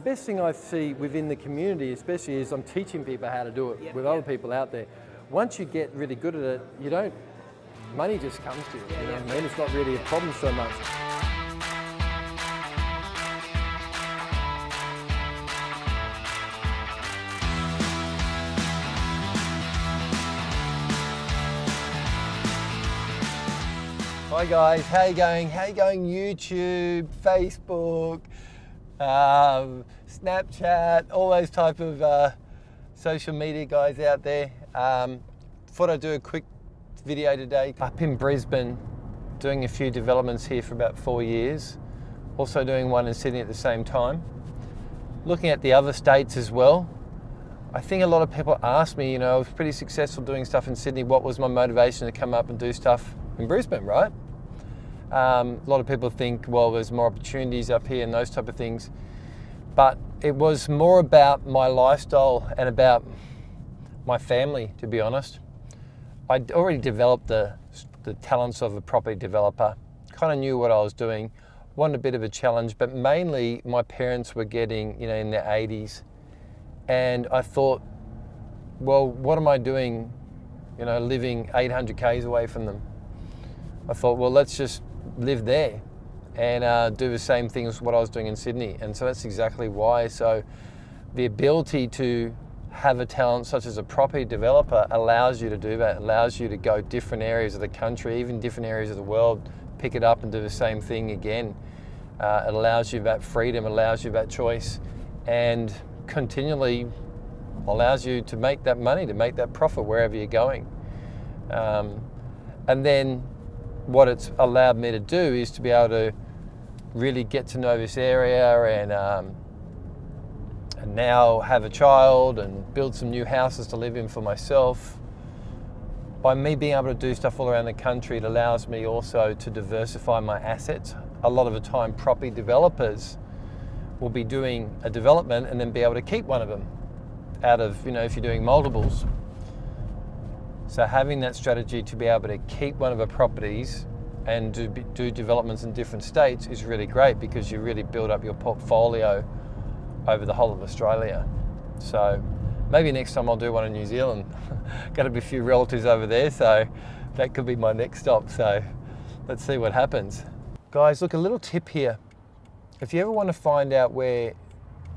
Best thing I see within the community, especially, is I'm teaching people how to do it with other people out there. Once you get really good at it, money just comes to you. You know what I mean? It's not really a problem so much. Hi guys, how you going? How you going? YouTube, Facebook, Snapchat, all those type of social media guys out there. Thought I'd do a quick video today. Up in Brisbane, doing a few developments here for about 4 years. Also doing one in Sydney at the same time. Looking at the other states as well. I think a lot of people ask me, I was pretty successful doing stuff in Sydney. What was my motivation to come up and do stuff in Brisbane, right? A lot of people think, well, there's more opportunities up here and those type of things. But it was more about my lifestyle and about my family, to be honest. I'd already developed the talents of a property developer, kind of knew what I was doing, wanted a bit of a challenge, but mainly my parents were getting, in their 80s. And I thought, well, what am I doing, living 800 Ks away from them? I thought, well, let's just live there and do the same thing as what I was doing in Sydney. And so that's exactly why. So the ability to have a talent such as a property developer allows you to do that, allows you to go different areas of the country, even different areas of the world, pick it up and do the same thing again. It allows you that freedom, allows you that choice, and continually allows you to make that money, to make that profit wherever you're going. And then what it's allowed me to do is to be able to really get to know this area and now have a child and build some new houses to live in for myself. By me being able to do stuff all around the country, it allows me also to diversify my assets. A lot of the time, property developers will be doing a development and then be able to keep one of them out of, if you're doing multiples. So having that strategy to be able to keep one of the properties and do developments in different states is really great, because you really build up your portfolio over the whole of Australia. So maybe next time I'll do one in New Zealand. Got to be a few relatives over there, so that could be my next stop. So let's see what happens. Guys, look, a little tip here. If you ever want to find out where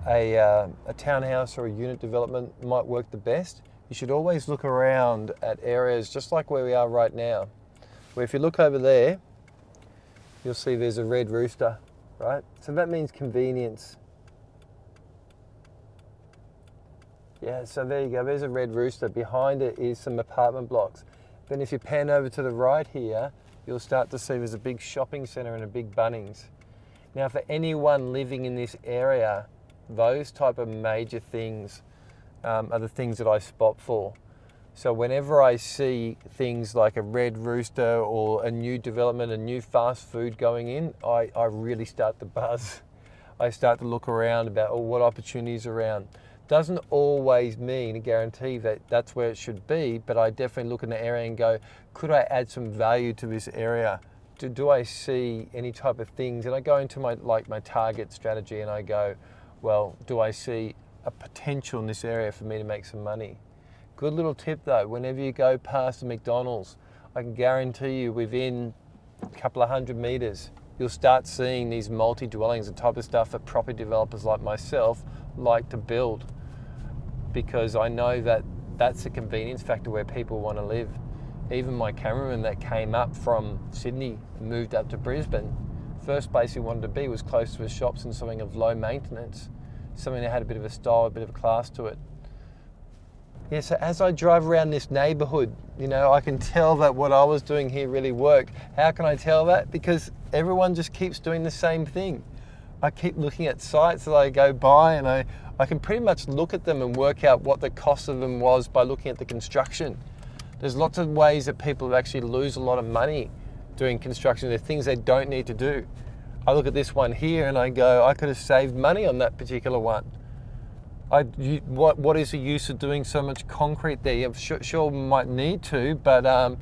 a townhouse or a unit development might work the best, you should always look around at areas just like where we are right now. Where if you look over there, you'll see there's a red rooster, right? So that means convenience. Yeah, so there you go, there's a red rooster. Behind it is some apartment blocks. Then if you pan over to the right here, you'll start to see there's a big shopping centre and a big Bunnings. Now for anyone living in this area, those type of major things are the things that I spot for. So whenever I see things like a red rooster or a new development, a new fast food going in, I really start to buzz. I start to look around about what opportunities are around. Doesn't always mean a guarantee that that's where it should be, but I definitely look in the area and go, could I add some value to this area? Do I see any type of things? And I go into my target strategy and I go, well, do I see a potential in this area for me to make some money? Good little tip though, whenever you go past a McDonald's, I can guarantee you within a couple of 100 meters, you'll start seeing these multi-dwellings, the type of stuff that property developers like myself like to build, because I know that that's a convenience factor where people want to live. Even my cameraman that came up from Sydney and moved up to Brisbane, first place he wanted to be was close to his shops and something of low maintenance, something that had a bit of a style, a bit of a class to it. Yeah, so as I drive around this neighbourhood, I can tell that what I was doing here really worked. How can I tell that? Because everyone just keeps doing the same thing. I keep looking at sites that I go by and I can pretty much look at them and work out what the cost of them was by looking at the construction. There's lots of ways that people actually lose a lot of money doing construction. There are things they don't need to do. I look at this one here and I go, I could have saved money on that particular one. What is the use of doing so much concrete there? You sure might need to, but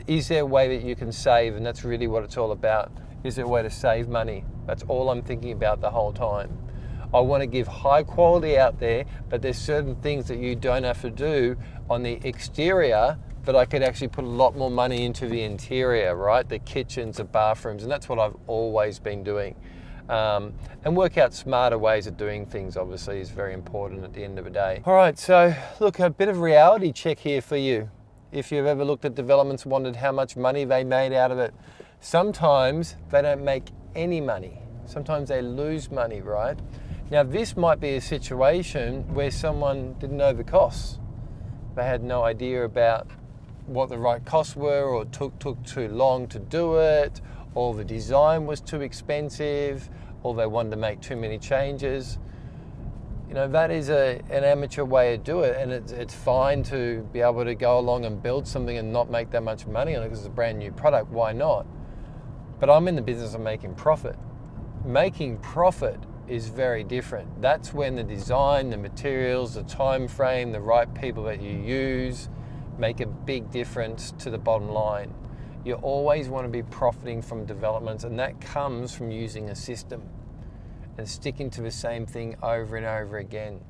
is there a way that you can save? And that's really what it's all about. Is there a way to save money? That's all I'm thinking about the whole time. I want to give high quality out there, but there's certain things that you don't have to do on the exterior, but I could actually put a lot more money into the interior, right? The kitchens, the bathrooms, and that's what I've always been doing. And work out smarter ways of doing things, obviously, is very important at the end of the day. All right, so look, a bit of reality check here for you. If you've ever looked at developments and wondered how much money they made out of it, sometimes they don't make any money. Sometimes they lose money, right? Now, this might be a situation where someone didn't know the costs. They had no idea about what the right costs were, or took too long to do it, or the design was too expensive, or they wanted to make too many changes. You know, that is an amateur way to do it, and it's fine to be able to go along and build something and not make that much money on it because it's a brand new product. Why not? But I'm in the business of making profit. Making profit is very different. That's when the design, the materials, the time frame, the right people that you use make a big difference to the bottom line. You always want to be profiting from developments, and that comes from using a system and sticking to the same thing over and over again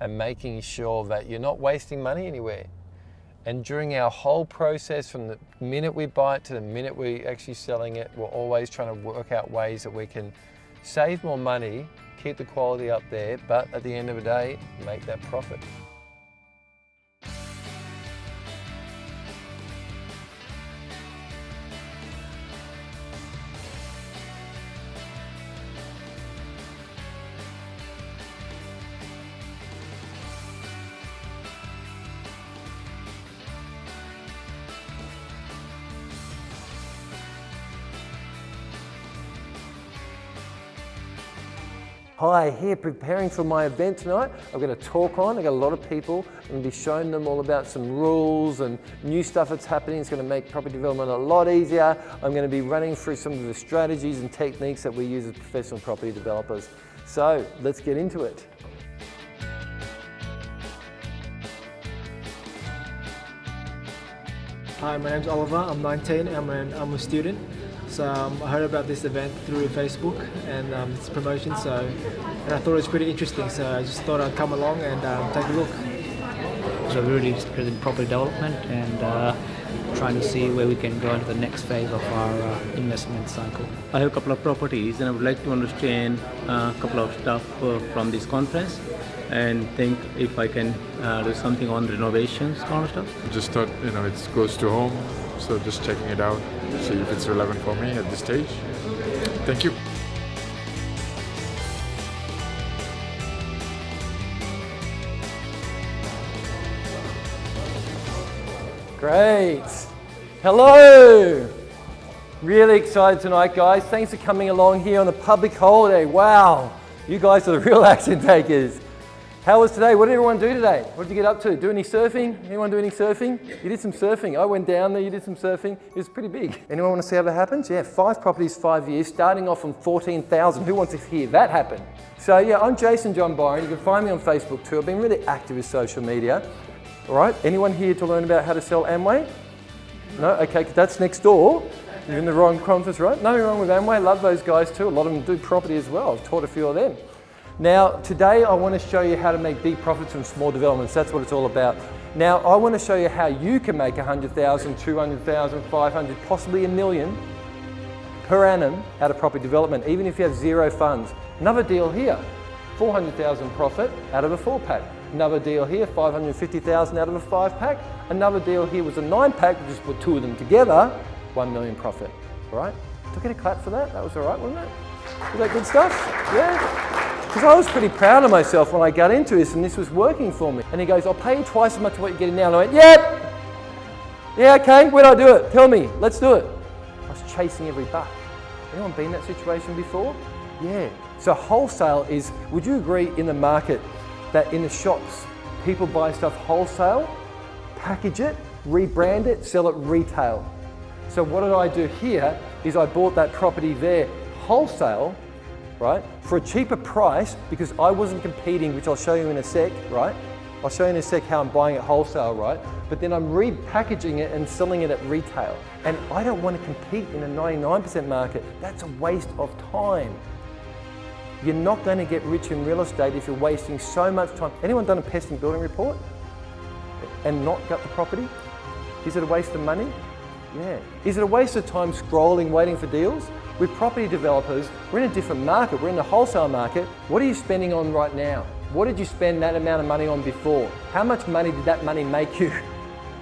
and making sure that you're not wasting money anywhere. And during our whole process, from the minute we buy it to the minute we're actually selling it, we're always trying to work out ways that we can save more money, keep the quality up there, but at the end of the day, make that profit. Hi, here preparing for my event tonight. I'm going to talk on, I've got a lot of people, I'm going to be showing them all about some rules and new stuff that's happening. It's going to make property development a lot easier. I'm going to be running through some of the strategies and techniques that we use as professional property developers. So let's get into it. Hi, my name's Oliver, I'm 19, I'm a student. So I heard about this event through Facebook and its promotion, and I thought it was pretty interesting, so I just thought I'd come along and take a look. So we're really interested in property development and trying to see where we can go into the next phase of our investment cycle. I have a couple of properties and I would like to understand a couple of stuff from this conference and think if I can do something on renovations kind of stuff. Just thought, it goes to home, so just checking it out, see if it's relevant for me at this stage. Thank you. Great. Hello. Really excited tonight, guys. Thanks for coming along here on a public holiday. Wow. You guys are the real action takers. How was today? What did everyone do today? What did you get up to? Do any surfing? Anyone do any surfing? You did some surfing. I went down there, you did some surfing. It was pretty big. Anyone want to see how that happens? Yeah, 5 properties, 5 years, starting off on 14,000. Who wants to hear that happen? So yeah, I'm Jason John Byron. You can find me on Facebook too. I've been really active with social media. All right, anyone here to learn about how to sell Amway? No? Okay, that's next door. You're in the wrong conference, right? Nothing wrong with Amway. Love those guys too. A lot of them do property as well. I've taught a few of them. Now, today I want to show you how to make big profits from small developments. That's what it's all about. Now, I want to show you how you can make 100,000, 200,000, 500, possibly $1 million per annum out of property development, even if you have 0 funds. Another deal here, 400,000 profit out of a 4-pack. Another deal here, 550,000 out of a 5-pack. Another deal here was a 9-pack, we just put 2 of them together, 1 million profit, all right? Did I get a clap for that? That was all right, wasn't it? Was that good stuff? Yeah? Because I was pretty proud of myself when I got into this and this was working for me. And he goes, I'll pay you twice as much as what you're getting now. And I went, yep! Yeah, okay, where'd I do it? Tell me, let's do it. I was chasing every buck. Anyone been in that situation before? Yeah. So wholesale is, would you agree in the market that in the shops, people buy stuff wholesale, package it, rebrand it, sell it retail? So what did I do here is I bought that property there wholesale, right, for a cheaper price because I wasn't competing, which I'll show you in a sec, right? I'll show you in a sec how I'm buying it wholesale, right? But then I'm repackaging it and selling it at retail. And I don't want to compete in a 99% market. That's a waste of time. You're not going to get rich in real estate if you're wasting so much time. Anyone done a pest and building report and not got the property? Is it a waste of money? Yeah. Is it a waste of time scrolling, waiting for deals? With property developers, we're in a different market. We're in the wholesale market. What are you spending on right now? What did you spend that amount of money on before? How much money did that money make you?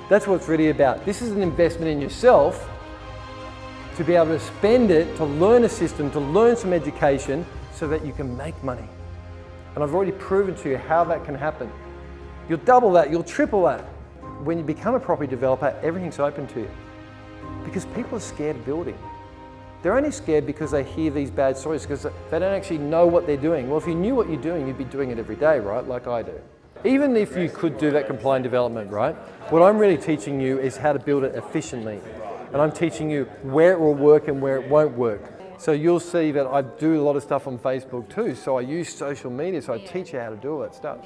That's what it's really about. This is an investment in yourself to be able to spend it, to learn a system, to learn some education so that you can make money. And I've already proven to you how that can happen. You'll double that, you'll triple that. When you become a property developer, everything's open to you. Because people are scared of building. They're only scared because they hear these bad stories because they don't actually know what they're doing. Well, if you knew what you're doing, you'd be doing it every day, right? Like I do. Even if you could do that compliant development, right? What I'm really teaching you is how to build it efficiently. And I'm teaching you where it will work and where it won't work. So you'll see that I do a lot of stuff on Facebook too. So I use social media, so I teach you how to do all that stuff.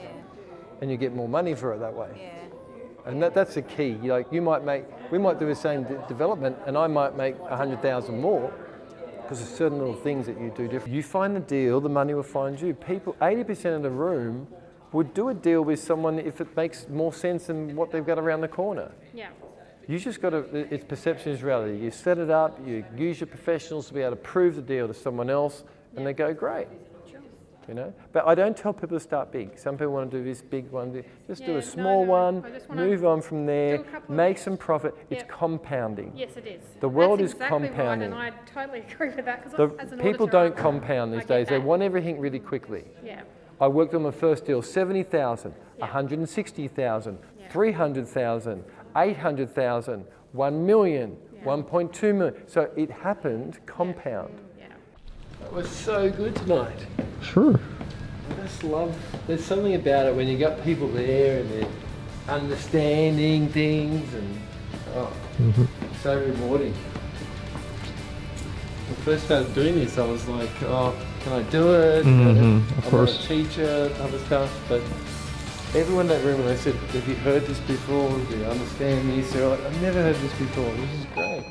And you get more money for it that way. And that's the key. We might do the same development and I might make 100,000 more because there's certain little things that you do different. You find the deal, the money will find you. People, 80% of the room would do a deal with someone if it makes more sense than what they've got around the corner. Yeah. You just got to, it's perception is reality. You set it up, you use your professionals to be able to prove the deal to someone else and they go, great. You know, but I don't tell people to start big. Some people want to do this big one. Just do a small one, move on from there, make some profit. It's compounding. Yes, it is. The world is exactly compounding. Right, and I totally agree with that. People don't compound these days. They want everything really quickly. Yeah. I worked on my first deal, 70,000, 160,000, 300,000, 800,000, 1 million, 1.2 million. So it happened compound. That was so good tonight. Sure. I just love, there's something about it when you got people there and they're understanding things and so rewarding. When I first started doing this, I was like, oh, can I do it? Of course. I'm not a teacher, other stuff, but everyone in that room, when I said, have you heard this before? Do you understand this? They're like, I've never heard this before. This is great.